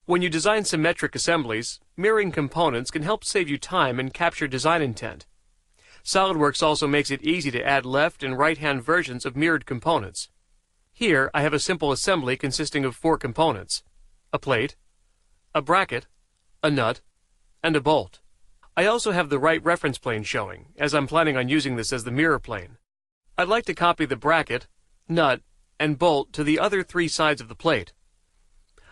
When you design symmetric assemblies, mirroring components can help save you time and capture design intent. SOLIDWORKS also makes it easy to add left and right-hand versions of mirrored components. Here I have a simple assembly consisting of 4 components: a plate, a bracket, a nut, and a bolt. I also have the right reference plane showing, as I'm planning on using this as the mirror plane. I'd like to copy the bracket, nut, and bolt to the other 3 sides of the plate.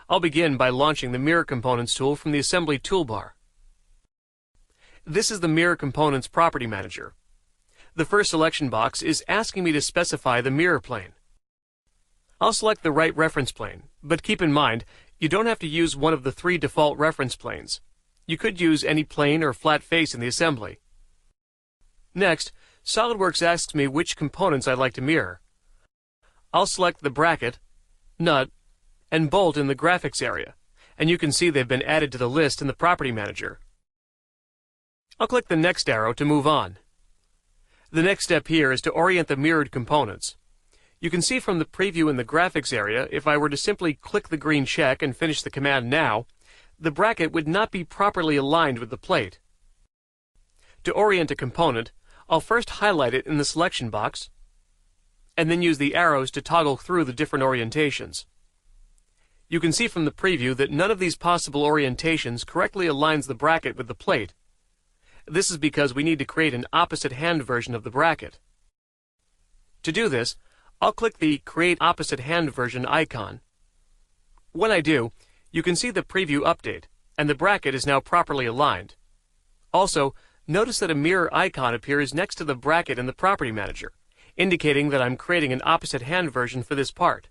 I'll begin by launching the Mirror Components tool from the Assembly toolbar. This is the Mirror Components Property Manager. The first selection box is asking me to specify the mirror plane. I'll select the right reference plane, but keep in mind, you don't have to use one of the 3 default reference planes. You could use any plane or flat face in the assembly. Next, SOLIDWORKS asks me which components I'd like to mirror. I'll select the bracket, nut, and bolt in the graphics area, and you can see they've been added to the list in the Property Manager. I'll click the next arrow to move on. The next step here is to orient the mirrored components. You can see from the preview in the graphics area, if I were to simply click the green check and finish the command now, the bracket would not be properly aligned with the plate. To orient a component, I'll first highlight it in the selection box, and then use the arrows to toggle through the different orientations. You can see from the preview that none of these possible orientations correctly aligns the bracket with the plate. This is because we need to create an opposite hand version of the bracket. To do this, I'll click the Create Opposite Hand Version icon. When I do, you can see the preview update, and the bracket is now properly aligned. Also, notice that a mirror icon appears next to the bracket in the Property Manager, indicating that I'm creating an opposite hand version for this part.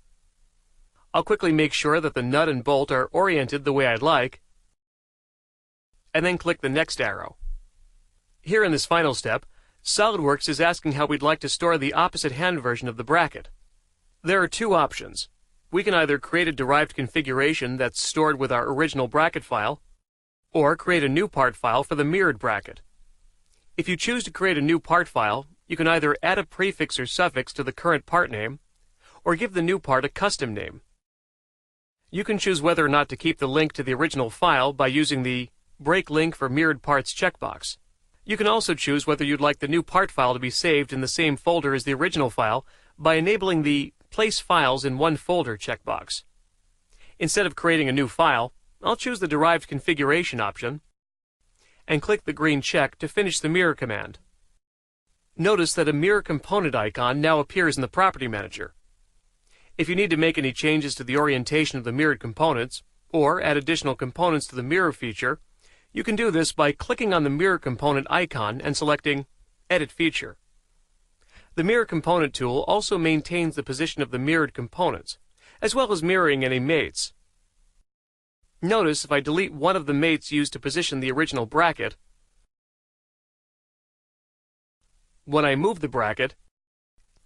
I'll quickly make sure that the nut and bolt are oriented the way I'd like, and then click the next arrow. Here in this final step, SOLIDWORKS is asking how we'd like to store the opposite hand version of the bracket. There are 2 options. We can either create a derived configuration that's stored with our original bracket file, or create a new part file for the mirrored bracket. If you choose to create a new part file, you can either add a prefix or suffix to the current part name, or give the new part a custom name. You can choose whether or not to keep the link to the original file by using the Break Link for Mirrored Parts checkbox. You can also choose whether you'd like the new part file to be saved in the same folder as the original file by enabling the Place Files in One Folder checkbox. Instead of creating a new file, I'll choose the Derived Configuration option and click the green check to finish the mirror command. Notice that a mirror component icon now appears in the Property Manager. If you need to make any changes to the orientation of the mirrored components, or add additional components to the mirror feature, you can do this by clicking on the mirror component icon and selecting Edit Feature. The Mirror Component tool also maintains the position of the mirrored components, as well as mirroring any mates. Notice if I delete one of the mates used to position the original bracket, when I move the bracket,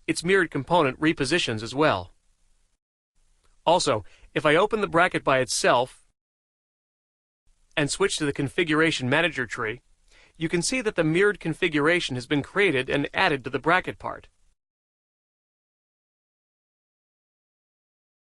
its mirrored component repositions as well. Also, if I open the bracket by itself and switch to the Configuration Manager tree, you can see that the mirrored configuration has been created and added to the bracket part.